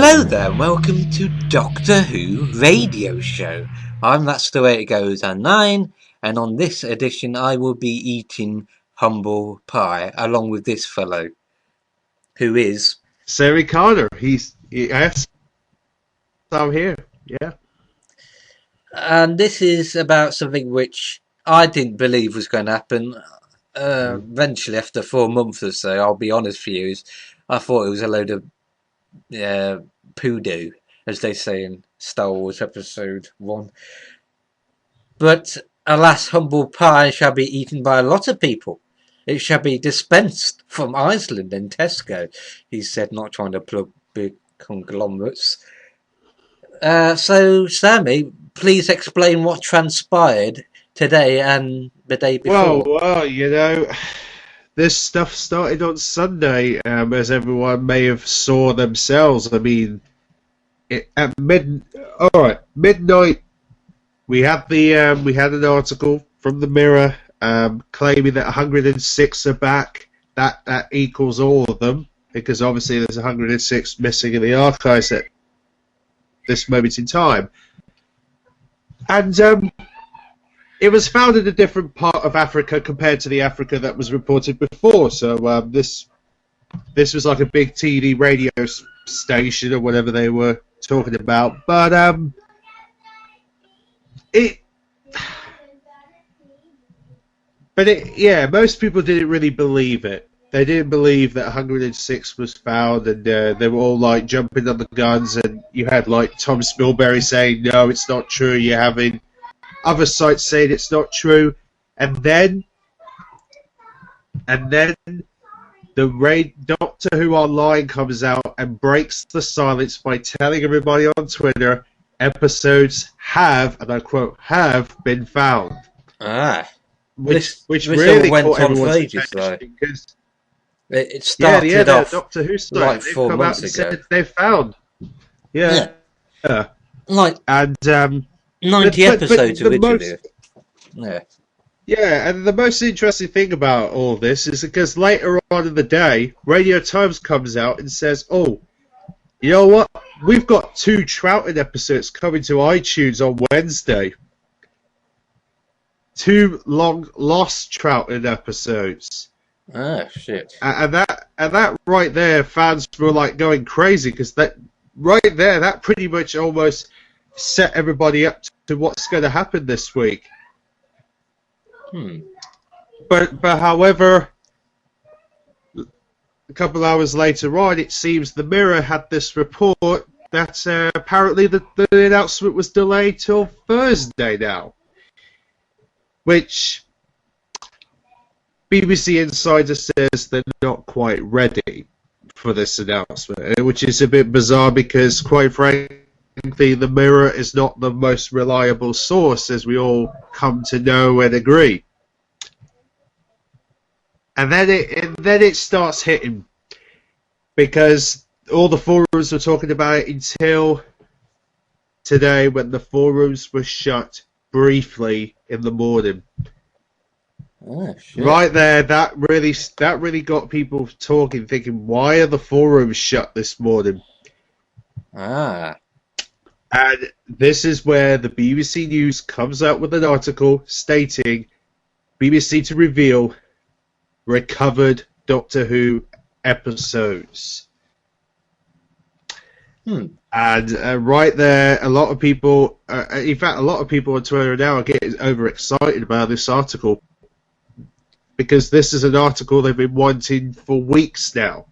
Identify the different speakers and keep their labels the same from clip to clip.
Speaker 1: Hello there and welcome to Doctor Who Radio Show. That's the way it goes at 9, and on this edition I will be eating humble pie along with this fellow, who is...
Speaker 2: Sammi Carter. Yes, I'm here, yeah.
Speaker 1: And this is about something which I didn't believe was going to happen. Eventually, after 4 months or so, I'll be honest for you, I thought it was a load of poodoo, as they say in Star Wars Episode 1. But alas, humble pie shall be eaten by a lot of people. It shall be dispensed from Iceland and Tesco, he said, not trying to plug big conglomerates. So, Sammi, please explain what transpired today and the day before.
Speaker 2: Well, you know, this stuff started on Sunday, as everyone may have saw themselves. I mean, at midnight, we had an article from the Mirror claiming that 106 are back. That equals all of them, because obviously there's 106 missing in the archives at this moment in time. And it was found in a different part of Africa compared to the Africa that was reported before. So this was like a big TV radio station or whatever they were talking about. But most people didn't really believe it. They didn't believe that 106 was found, and they were all like jumping on the guns. And you had like Tom Spilberry saying, "No, it's not true." You're having other sites saying it's not true, and then the Doctor Who Online comes out and breaks the silence by telling everybody on Twitter, episodes have, and I quote, have been found. Which really
Speaker 1: went
Speaker 2: caught
Speaker 1: on for
Speaker 2: everyone's
Speaker 1: ages,
Speaker 2: attention, because
Speaker 1: it started off
Speaker 2: Doctor Who site,
Speaker 1: like
Speaker 2: they've
Speaker 1: 4
Speaker 2: come
Speaker 1: months
Speaker 2: out and
Speaker 1: ago.
Speaker 2: said they've found. Yeah.
Speaker 1: Like
Speaker 2: And
Speaker 1: 90 episodes originally.
Speaker 2: Yeah, and the most interesting thing about all this is because later on in the day, Radio Times comes out and says, "Oh, you know what? We've got 2 Troughton episodes coming to iTunes on Wednesday. 2 long lost Troughton episodes."
Speaker 1: Shit.
Speaker 2: And that right there, fans were like going crazy, because that right there, that pretty much almost set everybody up to what's going to happen this week. But however, a couple hours later on, it seems the Mirror had this report that apparently the announcement was delayed till Thursday now, which BBC Insider says they're not quite ready for this announcement, which is a bit bizarre because, quite frankly, the Mirror is not the most reliable source, as we all come to know and agree. And then it starts hitting, because all the forums were talking about it until today, when the forums were shut briefly in the morning.
Speaker 1: Shit.
Speaker 2: Right there, that really got people talking, thinking, why are the forums shut this morning? And this is where the BBC News comes out with an article stating, BBC to reveal recovered Doctor Who episodes. And right there, a lot of people, in fact, a lot of people on Twitter now are getting overexcited about this article, because this is an article they've been wanting for weeks now.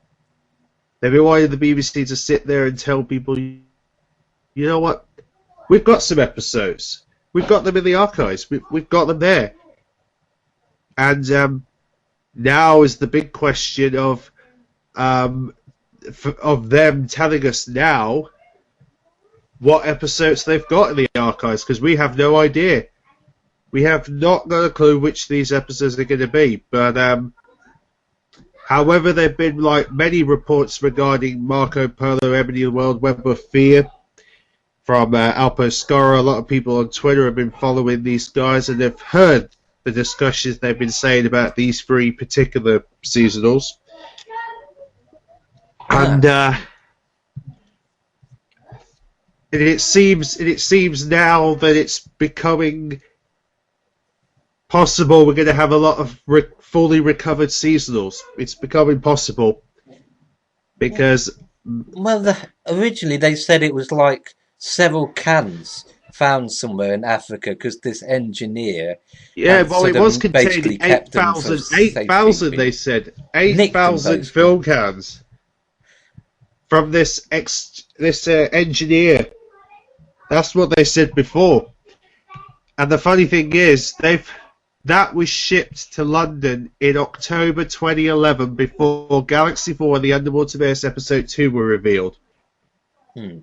Speaker 2: They've been wanting the BBC to sit there and tell people, you know what, we've got some episodes. We've got them in the archives. We've got them there. And now is the big question of them telling us now what episodes they've got in the archives, because we have no idea. We have not got a clue which these episodes are going to be. But however, there have been like many reports regarding Marco Polo, Ebony, the World, Web of Fear from Alpo Scora. A lot of people on Twitter have been following these guys, and they've heard the discussions they've been saying about these 3 particular seasonals. And And it seems now that it's becoming possible we're going to have a lot of fully recovered seasonals. It's becoming possible because
Speaker 1: Well, originally they said it was like several cans found somewhere in Africa because this engineer
Speaker 2: yeah,
Speaker 1: had
Speaker 2: well, it
Speaker 1: sort
Speaker 2: was
Speaker 1: of basically
Speaker 2: containing
Speaker 1: kept them for
Speaker 2: 8,000
Speaker 1: safekeeping.
Speaker 2: they said
Speaker 1: Nicked them
Speaker 2: 8,000
Speaker 1: basically.
Speaker 2: film cans from this engineer. That's what they said before. And the funny thing is, that was shipped to London in October 2011 before Galaxy 4 and the Underwater Episode 2 were revealed.
Speaker 1: Hmm.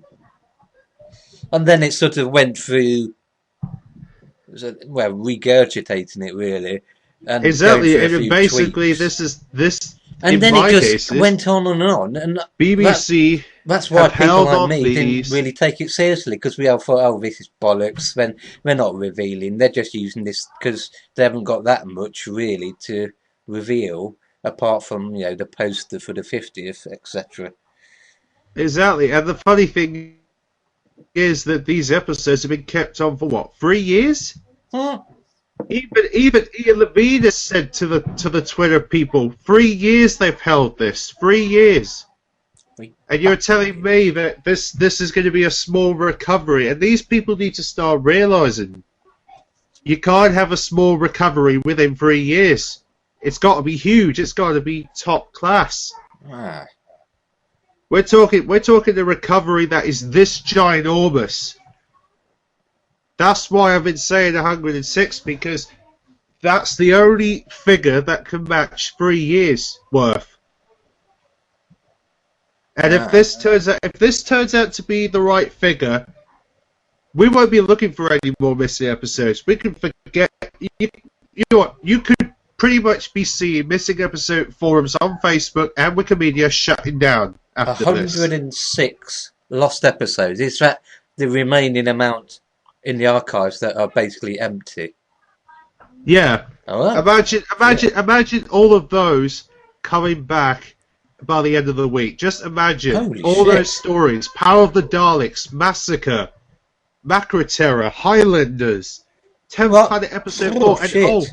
Speaker 1: And then it sort of went through, well, regurgitating it really, and going
Speaker 2: Exactly,
Speaker 1: through a
Speaker 2: and
Speaker 1: few
Speaker 2: basically
Speaker 1: tweaks.
Speaker 2: this
Speaker 1: And
Speaker 2: in
Speaker 1: then it
Speaker 2: my
Speaker 1: just
Speaker 2: cases,
Speaker 1: went on, and that
Speaker 2: BBC
Speaker 1: that's why
Speaker 2: have
Speaker 1: people
Speaker 2: held
Speaker 1: like
Speaker 2: on
Speaker 1: me didn't
Speaker 2: these.
Speaker 1: really take it seriously because we all thought, oh, this is bollocks. Then they're not revealing; they're just using this because they haven't got that much really to reveal, apart from the poster for the 50th, etc.
Speaker 2: Exactly, and the funny thing is that these episodes have been kept on for what, 3 years?
Speaker 1: Hmm.
Speaker 2: Even Ian Levine has said to the Twitter people, 3 years they've held this, 3 years. And you're telling me that this is going to be a small recovery, and these people need to start realizing you can't have a small recovery within 3 years. It's got to be huge. It's got to be top class.
Speaker 1: Ah.
Speaker 2: We're talking a recovery that is this ginormous. That's why I've been saying 106, because that's the only figure that can match 3 years worth. And if this turns out to be the right figure, we won't be looking for any more missing episodes. We can forget. You know what? You could pretty much be seeing missing episode forums on Facebook and Wikimedia shutting down after this.
Speaker 1: 106 lost episodes. Is that the remaining amount in the archives that are basically empty?
Speaker 2: Yeah.
Speaker 1: Oh,
Speaker 2: Imagine all of those coming back by the end of the week. Just imagine
Speaker 1: holy
Speaker 2: all
Speaker 1: shit.
Speaker 2: those stories: Power of the Daleks, Massacre, Macra Terror, Highlanders, 10th Planet Episode 4, and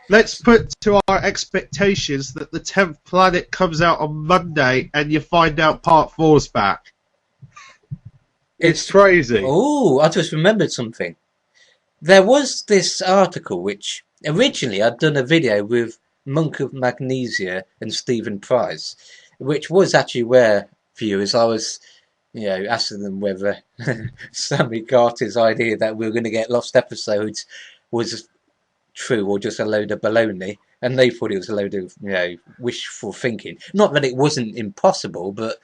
Speaker 2: let's put to our expectations that the 10th Planet comes out on Monday and you find out Part 4's back. It's crazy.
Speaker 1: Oh, I just remembered something. There was this article which originally I'd done a video with Monk of Magnesia and Stephen Price, which was actually where viewers I was asking them whether Sammy Carter's idea that we were going to get lost episodes was true or just a load of baloney, and they thought it was a load of wishful thinking. Not that it wasn't impossible, but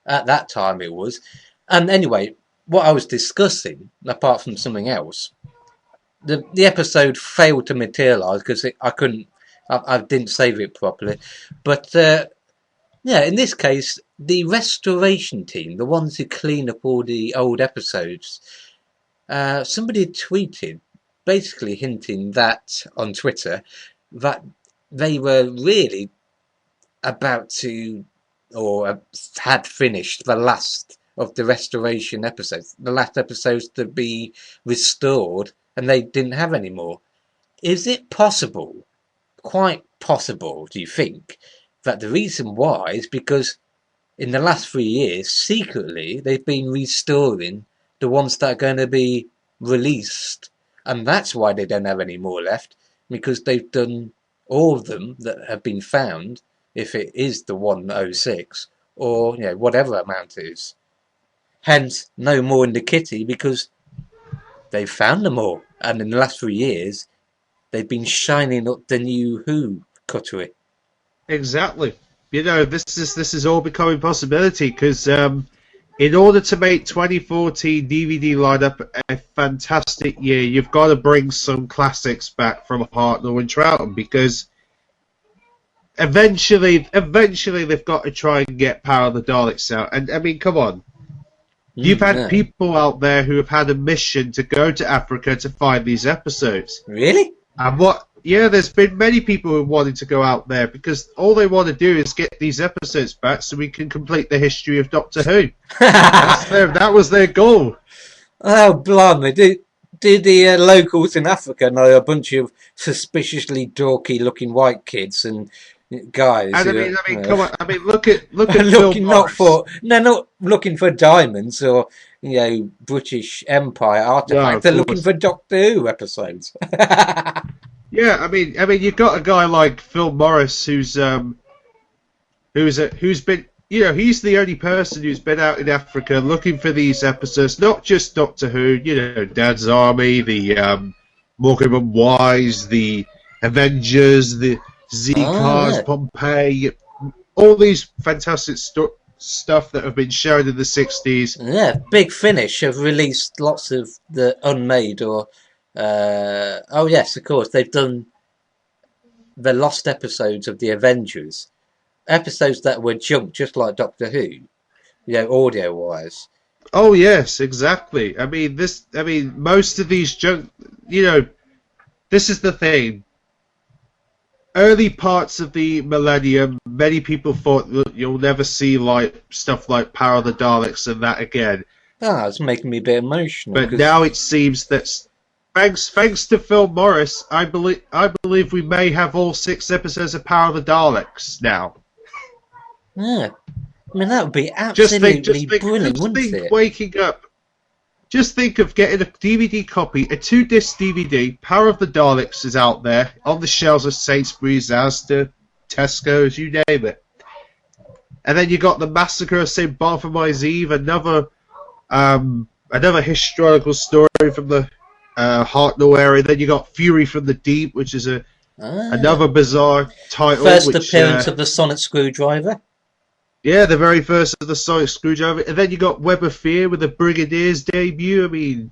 Speaker 1: at that time it was. And anyway, what I was discussing, apart from something else, the episode failed to materialise because I didn't save it properly. But in this case, the restoration team, the ones who clean up all the old episodes, somebody had tweeted, basically hinting that on Twitter that they were really about to, or had finished the last of the restoration episodes, the last episodes to be restored, and they didn't have any more. Is it possible, quite possible, do you think, that the reason why is because in the last 3 years, secretly, they've been restoring the ones that are going to be released, and that's why they don't have any more left, because they've done all of them that have been found, if it is the 106, or whatever amount it is. Hence, no more in the kitty because they've found them all, and in the last 3 years, they've been shining up the new Who cutlery.
Speaker 2: Exactly. This is all becoming possibility because in order to make 2014 DVD lineup a fantastic year, you've got to bring some classics back from Hartnell and Troughton, because eventually they've got to try and get Power of the Daleks out. And I mean, come on. You've had people out there who have had a mission to go to Africa to find these episodes.
Speaker 1: Really?
Speaker 2: And there's been many people who wanted to go out there because all they want to do is get these episodes back so we can complete the history of Doctor Who. That was their goal.
Speaker 1: Oh, blimey. Do the locals in Africa know a bunch of suspiciously dorky looking white kids and guys
Speaker 2: And
Speaker 1: who are,
Speaker 2: come on. I mean, look at Phil
Speaker 1: looking not
Speaker 2: Morris.
Speaker 1: for, they're not looking for diamonds or, British Empire
Speaker 2: No,
Speaker 1: artifacts.
Speaker 2: of
Speaker 1: They're looking
Speaker 2: course.
Speaker 1: for Doctor Who episodes.
Speaker 2: Yeah, you've got a guy like Phil Morris who's been, he's the only person who's been out in Africa looking for these episodes, not just Doctor Who, Dad's Army, the Morecambe and Wise, the Avengers, the Z
Speaker 1: Oh,
Speaker 2: Cars,
Speaker 1: yeah.
Speaker 2: Pompeii, all these fantastic stuff that have been shown in the 60s.
Speaker 1: Yeah, Big Finish have released lots of the unmade or, oh yes, of course, they've done the lost episodes of the Avengers. Episodes that were junked just like Doctor Who, audio wise.
Speaker 2: Oh yes, exactly. Most of these this is the thing. Early parts of the millennium, many people thought that you'll never see like stuff like Power of the Daleks and that again.
Speaker 1: Ah, it's making me a bit emotional
Speaker 2: But
Speaker 1: because
Speaker 2: now it seems that thanks to Phil Morris, I believe we may have all 6 episodes of Power of the Daleks now.
Speaker 1: yeah, I mean that would be
Speaker 2: Just think,
Speaker 1: absolutely brilliant,
Speaker 2: just
Speaker 1: wouldn't
Speaker 2: think,
Speaker 1: it?
Speaker 2: waking up. Just think of getting a DVD copy, a 2-disc DVD. Power of the Daleks is out there on the shelves of Sainsbury's, Asda, Tesco's, you name it. And then you got the Massacre of St. Bartholomew's Eve, another historical story from the Hartnell area. Then you got Fury from the Deep, which is
Speaker 1: Ah,
Speaker 2: another bizarre title.
Speaker 1: first
Speaker 2: Which
Speaker 1: appearance of the Sonic Screwdriver.
Speaker 2: yeah, the very first of the Sonic Screwdriver. And then you got Web of Fear with the Brigadier's debut. I mean,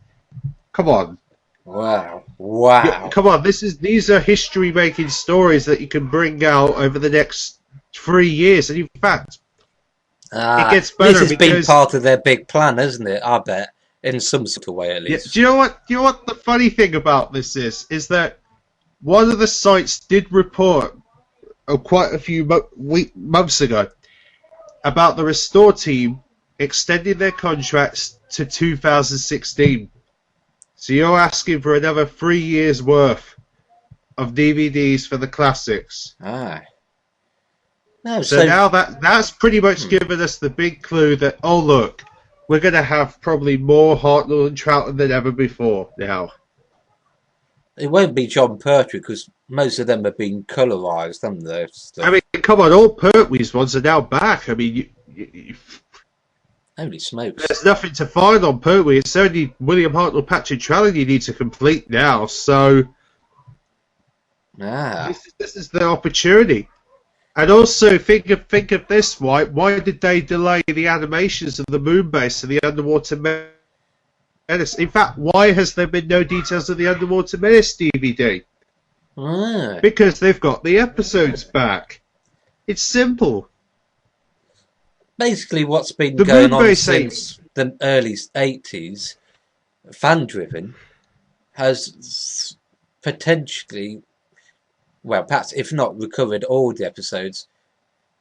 Speaker 2: come on.
Speaker 1: Wow,
Speaker 2: Yeah,
Speaker 1: wow.
Speaker 2: come on, these are history-making stories that you can bring out over the next 3 years, and in fact, it
Speaker 1: Ah,
Speaker 2: gets
Speaker 1: this
Speaker 2: better
Speaker 1: has been
Speaker 2: because
Speaker 1: part of their big plan, hasn't it? I bet, in some sort of way at
Speaker 2: yeah,
Speaker 1: least.
Speaker 2: do you know what? Do you know what the funny thing about this is that one of the sites did report quite a few months ago about the Restore team extending their contracts to 2016. So you're asking for another 3 years worth of DVDs for the classics.
Speaker 1: Ah, no.
Speaker 2: So
Speaker 1: So
Speaker 2: now that's pretty much
Speaker 1: hmm,
Speaker 2: given us the big clue that, oh look, we're going to have probably more Hartnell and Troughton than ever before now.
Speaker 1: it won't be John Pertwee because most of them have been colorized, haven't they?
Speaker 2: I
Speaker 1: Stuff.
Speaker 2: mean, come on, all Pertwee's ones are now back. I mean,
Speaker 1: Holy smokes!
Speaker 2: there's nothing to find on Pertwee. It's only William Hartnell, Patrick Troughton you need to complete now. So
Speaker 1: Ah,
Speaker 2: this is the opportunity. And also think of this, right? Why did they delay the animations of the moon base and the underwater menace? In fact, why has there been no details of the underwater menace DVD?
Speaker 1: ah.
Speaker 2: Because they've got the episodes back. It's simple.
Speaker 1: Basically, what's been
Speaker 2: The
Speaker 1: going
Speaker 2: moon
Speaker 1: on
Speaker 2: base ain't.
Speaker 1: since the early '80s, fan-driven, has potentially, well, perhaps if not recovered all the episodes,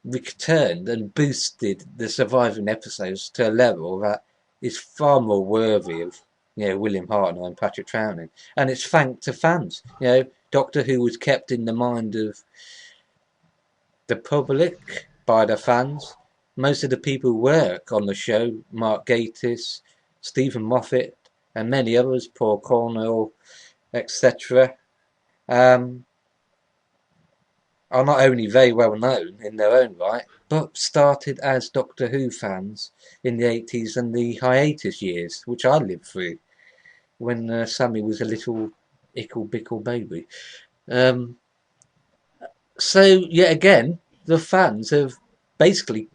Speaker 1: returned and boosted the surviving episodes to a level that is far more worthy of, William Hartnell and Patrick Troughton. And it's thanks to fans. Doctor Who was kept in the mind of the public by the fans. Most of the people who work on the show, Mark Gatiss, Stephen Moffat, and many others, Paul Cornell, etc., um, are not only very well known in their own right, but started as Doctor Who fans in the '80s and the hiatus years, which I lived through when Sammy was a little ickle bickle baby. Um, so, yet again, the fans have basically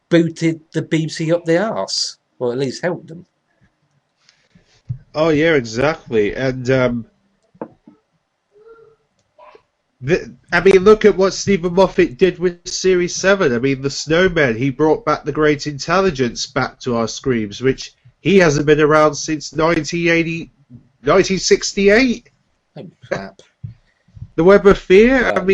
Speaker 1: booted the BBC up the arse, or at least helped them.
Speaker 2: Oh yeah, exactly. And look at what Stephen Moffat did with Series 7. I mean, the Snowman, he brought back the Great Intelligence back to our screens, which he hasn't been around since 1968.
Speaker 1: Oh, crap.
Speaker 2: The Web of Fear,
Speaker 1: Well,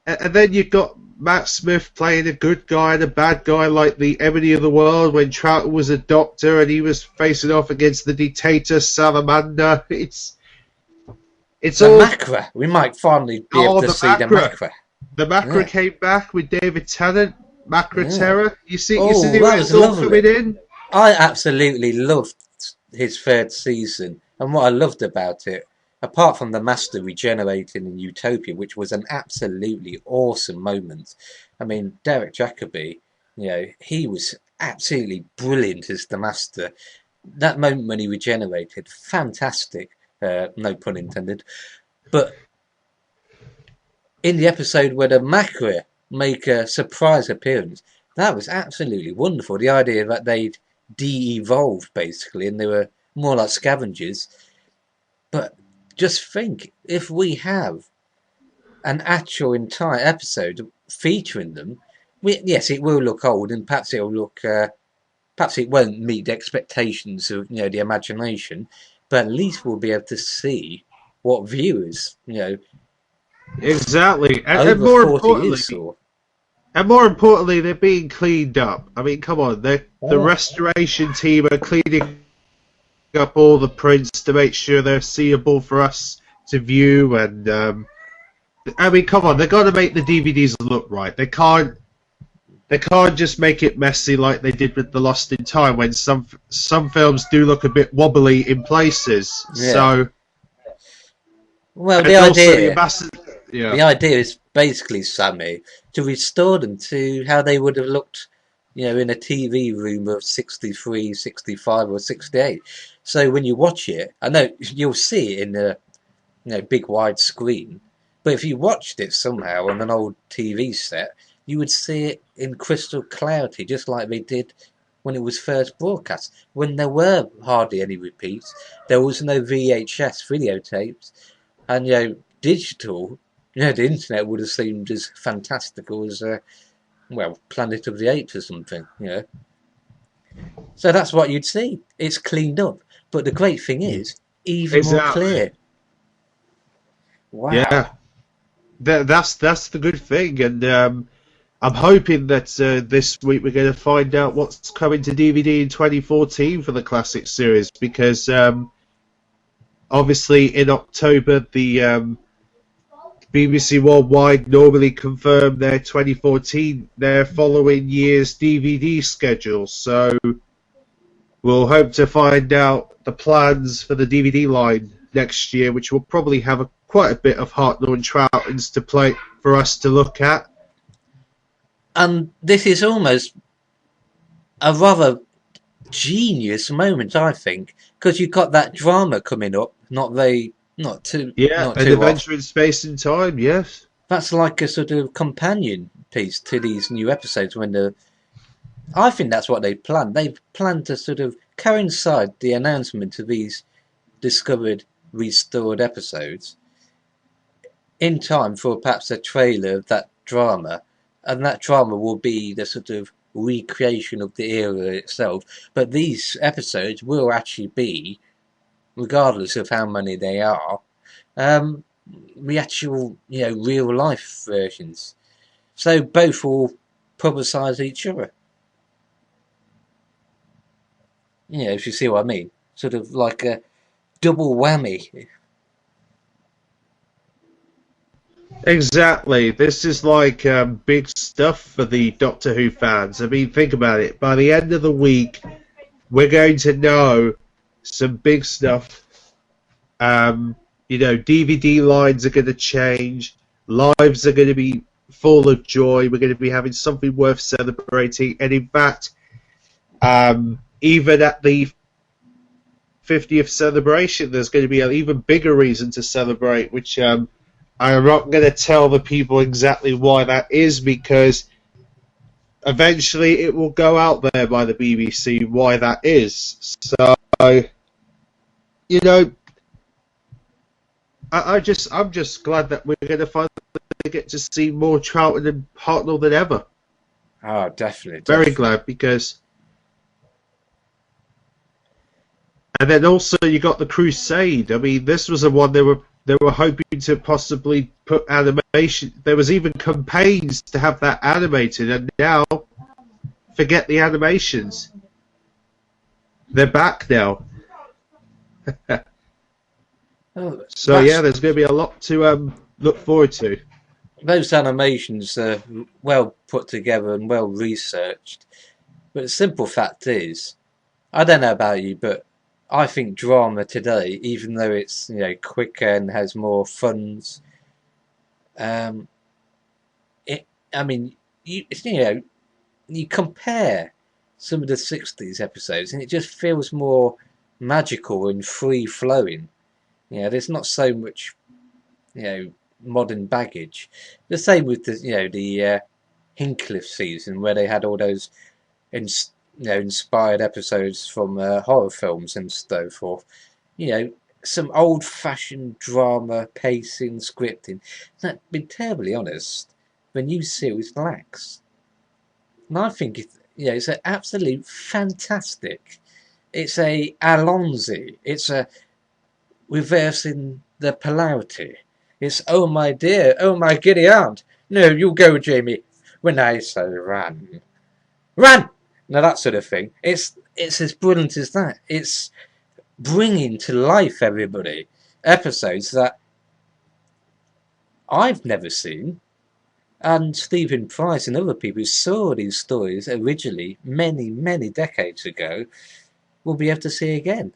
Speaker 2: and then you've got Matt Smith playing a good guy and a bad guy, like the enemy of the world when Troughton was a doctor and he was facing off against the dictator Salamander. It's
Speaker 1: The
Speaker 2: all
Speaker 1: Macra. We might finally be able
Speaker 2: oh
Speaker 1: to
Speaker 2: the
Speaker 1: see the
Speaker 2: Macra.
Speaker 1: Macra.
Speaker 2: The Macra
Speaker 1: Yeah.
Speaker 2: came back with David Tennant, Macra
Speaker 1: Yeah.
Speaker 2: Terror. You see
Speaker 1: Oh,
Speaker 2: where
Speaker 1: that
Speaker 2: it's
Speaker 1: was
Speaker 2: all
Speaker 1: lovely.
Speaker 2: coming in?
Speaker 1: I absolutely loved his third season, and what I loved about it, apart from the Master regenerating in Utopia, which was an absolutely awesome moment. I mean, Derek Jacobi, he was absolutely brilliant as the Master. That moment when he regenerated, fantastic. No pun intended. But in the episode where the Macra make a surprise appearance, that was absolutely wonderful. The idea that they'd de-evolved basically, and they were more like scavengers. But just think, if we have an actual entire episode featuring them, yes, it will look old, and perhaps it'll look, perhaps it won't meet the expectations of the imagination, but at least we'll be able to see what viewers,
Speaker 2: Exactly,
Speaker 1: over 40 years saw.
Speaker 2: and more importantly, they're being cleaned up. I mean, come on, the
Speaker 1: Oh,
Speaker 2: restoration team are cleaning up all the prints to make sure they're seeable for us to view. And I mean, come on, they've got to make the DVDs look right. They can't just make it messy like they did with the Lost in Time, when some films do look a bit wobbly in places.
Speaker 1: yeah.
Speaker 2: So,
Speaker 1: Well,
Speaker 2: and also the ambassador, yeah,
Speaker 1: the idea is basically, Sammy, to restore them to how they would have looked, in a TV room of 63, 65, or 68. So when you watch it, I know you'll see it in a big wide screen, but if you watched it somehow on an old TV set, you would see it in crystal clarity, just like they did when it was first broadcast, when there were hardly any repeats, there was no VHS videotapes, and digital, the internet would have seemed as fantastical as Planet of the Apes or something. So that's what you'd see. It's cleaned up, but the great thing is even more
Speaker 2: exactly,
Speaker 1: clear.
Speaker 2: yeah.
Speaker 1: Wow.
Speaker 2: That's the good thing, and I'm hoping that this week we're going to find out what's coming to DVD in 2014 for the classic series, because obviously in October the BBC Worldwide normally confirm their 2014, their following year's DVD schedule. So we'll hope to find out the plans for the DVD line next year, which will probably have quite a bit of Hartnell and Troutons to play for us to look at.
Speaker 1: And this is almost a rather genius moment, I think, because you've got that drama coming up, not too,
Speaker 2: Yeah,
Speaker 1: not
Speaker 2: an
Speaker 1: too off.
Speaker 2: adventure in space and time. Yes,
Speaker 1: That's like a sort of companion piece to these new episodes. I think that's what they planned. They planned to sort of coincide the announcement of these discovered, restored episodes in time for perhaps a trailer of that drama, and that drama will be the sort of recreation of the era itself. But these episodes will actually be, regardless of how many they are, um, the actual, real life versions. So both will publicise each other. If you see what I mean. Sort of like a double whammy.
Speaker 2: exactly. This is like big stuff for the Doctor Who fans. I mean, think about it. By the end of the week, we're going to know some big stuff. DVD lines are going to change. Lives are going to be full of joy. We're going to be having something worth celebrating. And in fact, even at the 50th celebration, there's going to be an even bigger reason to celebrate, which I'm not going to tell the people exactly why that is, because eventually it will go out there by the BBC why that is. So, you know, I'm just glad that we're going to finally get to see more Troughton and Hartnell than ever.
Speaker 1: Oh, definitely,
Speaker 2: Very
Speaker 1: definitely.
Speaker 2: glad, because, and then also you got the Crusade. I mean, this was the one they were they were hoping to possibly put animation. There was even campaigns to have that animated, and now forget the animations. They're back now.
Speaker 1: Oh,
Speaker 2: So yeah,
Speaker 1: that's
Speaker 2: there's going to be a lot to look forward to.
Speaker 1: those animations are well put together and well researched. But the simple fact is, I don't know about you, but I think drama today, even though it's quicker and has more funds, um, it I mean you compare some of the '60s episodes and it just feels more magical and free flowing. There's not so much you know modern baggage. The same with the Hincliffe season where they had all those inspired episodes from horror films and so forth. You know, some old-fashioned drama, pacing, scripting. That, be terribly honest, the new series lacks. And I think it's an absolute fantastic. It's a Alonzi. It's a reversing the polarity. It's oh my dear, oh my giddy aunt. No, you go, Jamie. When I say run, run. Now that sort of thing. It's as brilliant as that. It's bringing to life everybody episodes that I've never seen, and Stephen Price and other people who saw these stories originally many many decades ago will be able to see again.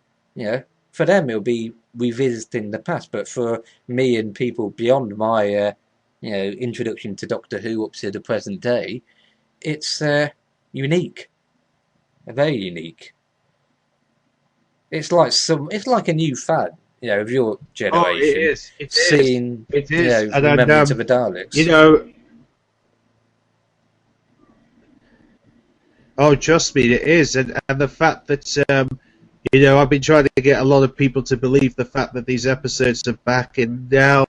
Speaker 1: For them it'll be revisiting the past, but for me and people beyond my introduction to Doctor Who up to the present day, it's unique, very unique. It's like a new fad, of your
Speaker 2: Oh, it
Speaker 1: generation,
Speaker 2: is. It is.
Speaker 1: seeing,
Speaker 2: It is. And
Speaker 1: Remembrance of the
Speaker 2: you
Speaker 1: Daleks.
Speaker 2: know, oh, trust me, it is. And the fact that I've been trying to get a lot of people to believe the fact that these episodes are back, and now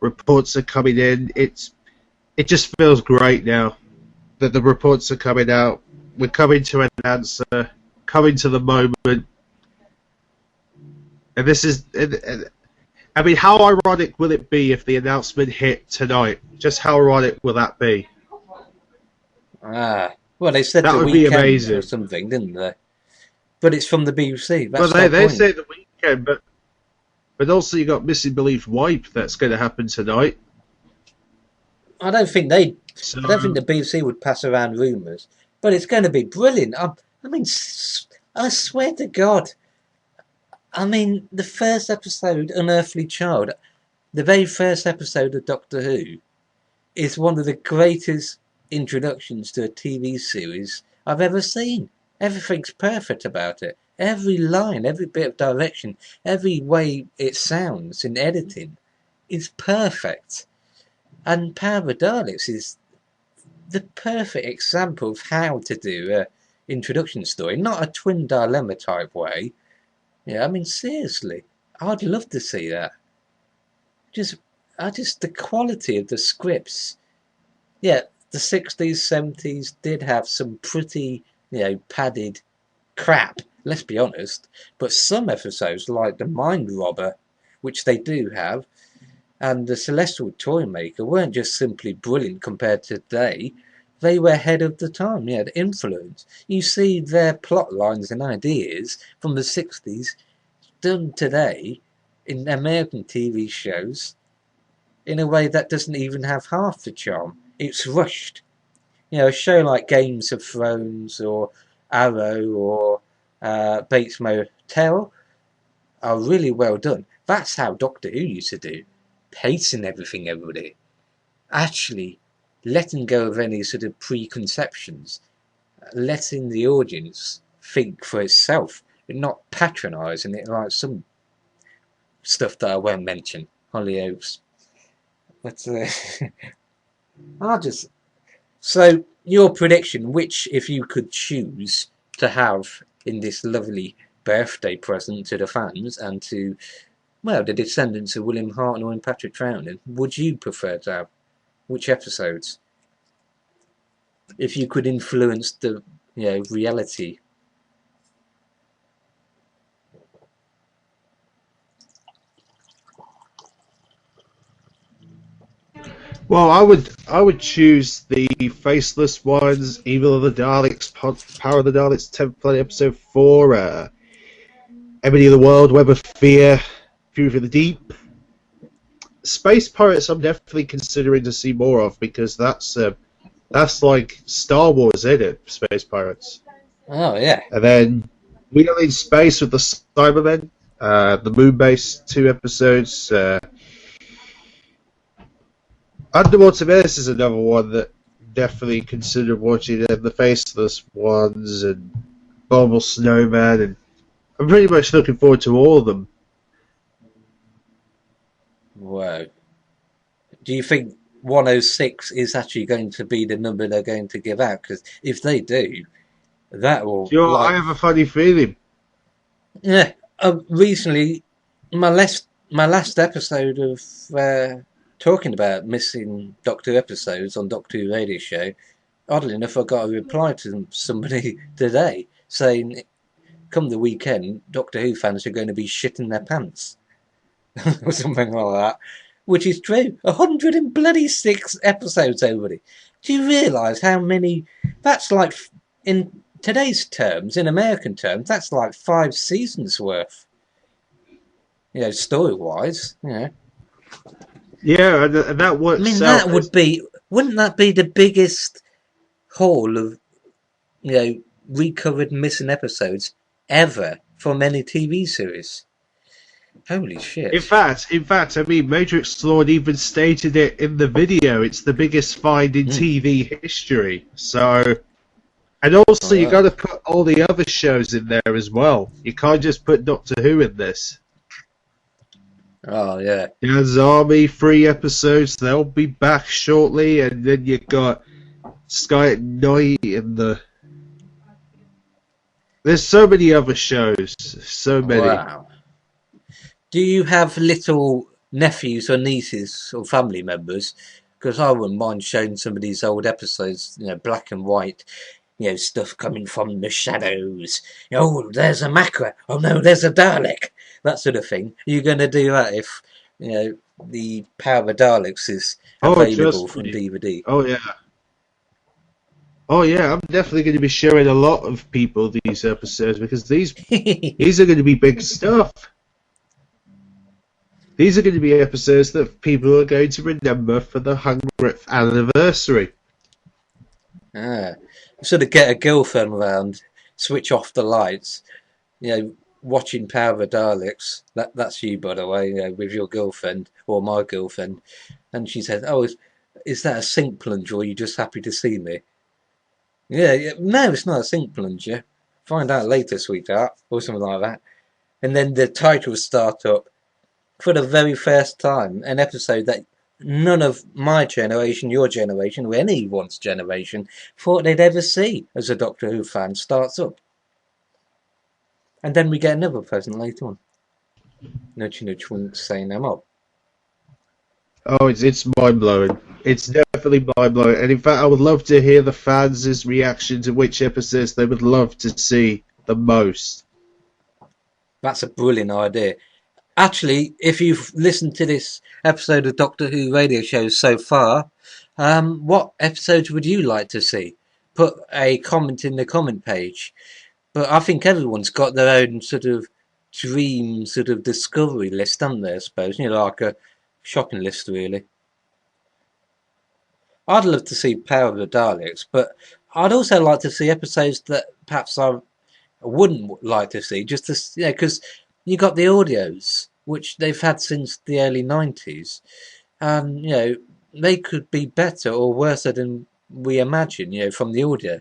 Speaker 2: reports are coming in. It just feels great now that the reports are coming out. We're coming to an answer, coming to the moment, and this is. I mean, how ironic will it be if the announcement hit tonight? Just how ironic will that be?
Speaker 1: Well, they said
Speaker 2: That
Speaker 1: the
Speaker 2: would be
Speaker 1: weekend or
Speaker 2: amazing.
Speaker 1: something, didn't they? But it's from the BBC.
Speaker 2: Well,
Speaker 1: That's the whole
Speaker 2: they
Speaker 1: point.
Speaker 2: say the weekend, but also you got Missing Belief Wipe that's going to happen tonight.
Speaker 1: I don't think they.
Speaker 2: So
Speaker 1: I don't think the BBC would pass around rumours, but it's going to be brilliant. I mean, I swear to God. I mean, the first episode, Unearthly Child, the very first episode of Doctor Who, is one of the greatest introductions to a TV series I've ever seen. Everything's perfect about it. Every line, every bit of direction, every way it sounds in editing is perfect. And Power of the Daleks is the perfect example of how to do a introduction story, not a twin dilemma type way. I mean seriously, I'd love to see that. Just, the quality of the scripts. Yeah, the '60s, '70s did have some pretty, padded crap. Let's be honest. But some episodes, like the Mind Robber, which they do have, and the Celestial Toymaker weren't just simply brilliant compared to today. They were ahead of the time. The influence. You see their plot lines and ideas from the '60s done today in American TV shows in a way that doesn't even have half the charm. It's rushed. A show like Games of Thrones or Arrow or Bates Motel are really well done. That's how Doctor Who used to do. Pacing everything, everybody. Actually letting go of any sort of preconceptions, letting the audience think for itself, and not patronising it like some stuff that I won't mention. Hollyoaks. But I'll just. So, your prediction, which, if you could choose to have in this lovely birthday present to the fans and to, well, the descendants of William Hartnell and Patrick Troughton, would you prefer to have? Which episodes? If you could influence the, reality.
Speaker 2: Well, I would choose the faceless ones, Evil of the Daleks, Power of the Daleks, 10th Planet Episode 4, Enemy of the World, Web of Fear, Fury for the Deep. Space Pirates I'm definitely considering to see more of because that's like Star Wars, isn't it? Space Pirates.
Speaker 1: Oh yeah.
Speaker 2: And then Wheel in Space with the Cybermen, the Moon Base 2 episodes. Underwater Menace is another one that definitely considered watching, and the Faceless ones, and Bumble Snowman, and I'm pretty much looking forward to all of them.
Speaker 1: Wow. Do you think 106 is actually going to be the number they're going to give out? Because if they do, that will
Speaker 2: You know, I
Speaker 1: like
Speaker 2: have a funny feeling.
Speaker 1: yeah. Recently, my last episode of talking about missing Doctor episodes on Doctor Who Radio Show. Oddly enough, I got a reply to somebody today saying, "Come the weekend, Doctor Who fans are going to be shitting their pants," or something like that. Which is true. 106 episodes already. Do you realise how many? That's like, in today's terms, in American terms, that's like 5 seasons worth. Story wise.
Speaker 2: Yeah, and that
Speaker 1: I
Speaker 2: works
Speaker 1: mean,
Speaker 2: out
Speaker 1: that
Speaker 2: as
Speaker 1: would be. Wouldn't that be the biggest haul of recovered missing episodes ever from any TV series? Holy shit!
Speaker 2: in fact, I mean, Matrix Lord even stated it in the video. It's the biggest find in
Speaker 1: Mm.
Speaker 2: TV history. So, and also you got
Speaker 1: Wow.
Speaker 2: to put all the other shows in there as well. You can't just put Doctor Who in this.
Speaker 1: Oh yeah.
Speaker 2: There's Army 3 episodes. They'll be back shortly, and then you got Sky at Night and the. There's so many other shows. So many.
Speaker 1: Wow. Do you have little nephews or nieces or family members? Because I wouldn't mind showing some of these old episodes, black and white, stuff coming from the shadows. Oh, there's a Macra. Oh no, there's a Dalek. That sort of thing. Are you going to do that if, the Power of the Daleks is
Speaker 2: Oh,
Speaker 1: available
Speaker 2: trust
Speaker 1: from
Speaker 2: me.
Speaker 1: DVD?
Speaker 2: Oh yeah. Oh yeah. I'm definitely going to be showing a lot of people these episodes because these are going to be big stuff. These are going to be episodes that people are going to remember for the 100th anniversary.
Speaker 1: Ah, sort of get a girlfriend round, switch off the lights, watching Power of the Daleks. That's you, by the way, with your girlfriend or my girlfriend. And she said, "Oh, is that a sink plunger, or are you just happy to see me?" Yeah, yeah. No, it's not a sink plunger. Find out later, sweetheart, or something like that. And then the titles start up for the very first time, an episode that none of my generation, your generation, or anyone's generation thought they'd ever see as a Doctor Who fan starts up. And then we get another present later on. Nudge, nudge, wink, say no more.
Speaker 2: Oh, it's mind blowing. It's definitely mind blowing. And in fact, I would love to hear the fans' reaction to which episodes they would love to see the most.
Speaker 1: That's a brilliant idea. Actually, if you've listened to this episode of Doctor Who radio shows so far, what episodes would you like to see? Put a comment in the comment page. But I think everyone's got their own sort of dream sort of discovery list, haven't they, I suppose? Like a shopping list, really. I'd love to see Power of the Daleks, but I'd also like to see episodes that perhaps I wouldn't like to see, just to, because you got the audios, which they've had since the early 90s, and, they could be better or worse than we imagine, from the audio.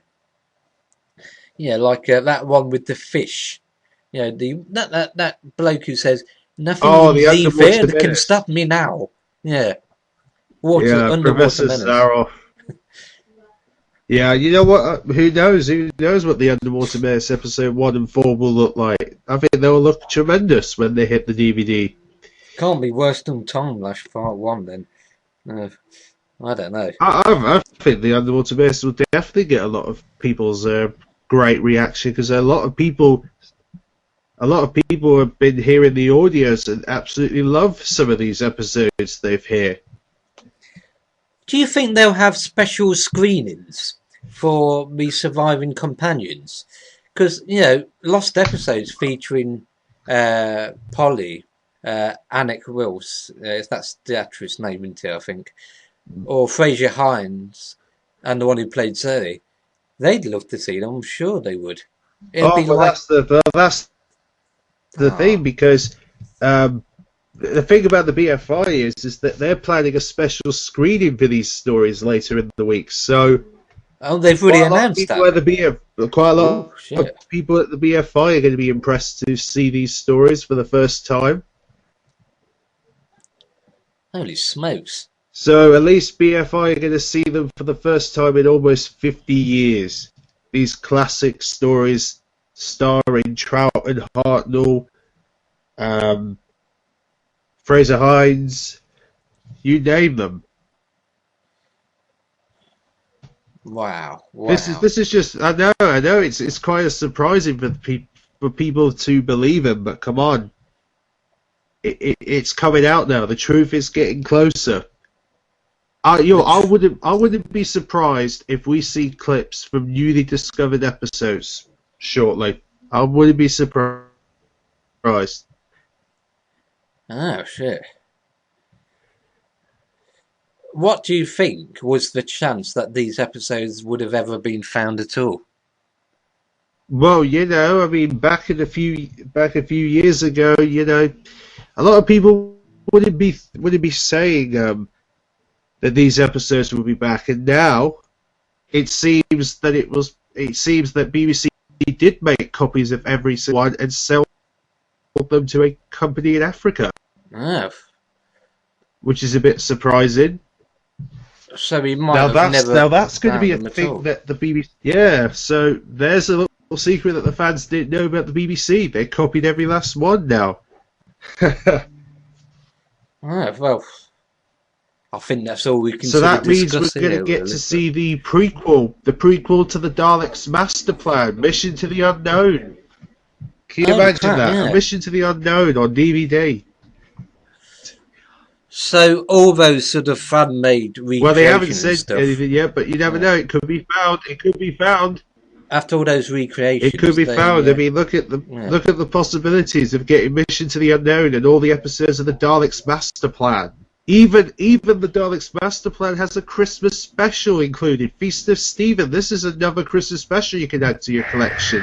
Speaker 1: Yeah, like that one with the fish. That bloke who says nothing
Speaker 2: Oh,
Speaker 1: in
Speaker 2: the
Speaker 1: the
Speaker 2: Underwater
Speaker 1: world can
Speaker 2: Menace.
Speaker 1: stop me now. Yeah, water
Speaker 2: Yeah,
Speaker 1: underwater
Speaker 2: Professor
Speaker 1: menace.
Speaker 2: Zaroff. Yeah, you know what? Who knows? Who knows what the Underwater Menace episode 1 and 4 will look like? I think they will look tremendous when they hit the DVD.
Speaker 1: Can't be worse than Tongue Lash Part One then. Uh, I don't know.
Speaker 2: I think the Underwater Menace will definitely get a lot of people's great reaction because a lot of people have been hearing the audios and absolutely love some of these episodes they've heard.
Speaker 1: Do you think they'll have special screenings for the surviving companions? Because, lost episodes featuring Polly, Anneke Wills, that's the actress name, isn't it, I think, or Fraser Hines, and the one who played Zoe. They'd love to see them, I'm sure they would. It'd
Speaker 2: Oh,
Speaker 1: be
Speaker 2: well,
Speaker 1: like,
Speaker 2: that's the
Speaker 1: ah,
Speaker 2: thing because the thing about the BFI is that they're planning a special screening for these stories later in the week. So
Speaker 1: oh, they've already
Speaker 2: quite a lot of
Speaker 1: announced
Speaker 2: people
Speaker 1: that.
Speaker 2: at the quite a lot
Speaker 1: Oh,
Speaker 2: of
Speaker 1: shit.
Speaker 2: people at the BFI are going to be impressed to see these stories for the first time.
Speaker 1: Holy smokes.
Speaker 2: So at least BFI are going to see them for the first time in almost 50 years. These classic stories starring Trout and Hartnell, um, Fraser Hines, you name them.
Speaker 1: Wow,
Speaker 2: This is
Speaker 1: wow.
Speaker 2: this is just I know it's quite surprising for for people to believe him, but come on, it's coming out now. The truth is getting closer.
Speaker 1: The tr-
Speaker 2: I wouldn't be surprised if we see clips from newly discovered episodes shortly. I wouldn't be surprised.
Speaker 1: oh, shit. What do you think was the chance that these episodes would have ever been found at all?
Speaker 2: Well, I mean, back a few years ago, a lot of people wouldn't be saying that these episodes will be back, and now it seems that BBC did make copies of every single one and sell them to a company in Africa,
Speaker 1: Oh,
Speaker 2: which is a bit surprising.
Speaker 1: so we might have never
Speaker 2: Now that's going to be
Speaker 1: found
Speaker 2: a
Speaker 1: them at
Speaker 2: thing
Speaker 1: all.
Speaker 2: that the BBC. Yeah, so there's a little secret that the fans didn't know about the BBC. They copied every last one now.
Speaker 1: Oh, well, I think that's all we can
Speaker 2: So
Speaker 1: sort of
Speaker 2: that means we're
Speaker 1: discuss
Speaker 2: going to
Speaker 1: here,
Speaker 2: get to
Speaker 1: really. But
Speaker 2: see the prequel to the Daleks' master plan, Mission to the Unknown. Can you
Speaker 1: holy
Speaker 2: imagine
Speaker 1: crap,
Speaker 2: that? A
Speaker 1: yeah.
Speaker 2: Mission to the Unknown on DVD.
Speaker 1: So all those sort of fan-made
Speaker 2: Well, they haven't
Speaker 1: recreation and
Speaker 2: said
Speaker 1: stuff.
Speaker 2: anything yet, but you never
Speaker 1: Yeah.
Speaker 2: know. It could be found. It could be found.
Speaker 1: After all those
Speaker 2: It could
Speaker 1: recreations,
Speaker 2: be
Speaker 1: they
Speaker 2: found. I mean,
Speaker 1: yeah.
Speaker 2: look at the possibilities of getting Mission to the Unknown and all the episodes of the Daleks' master plan. Even the Daleks' master plan has a Christmas special included, Feast of Stephen. This is another Christmas special you can add to your collection.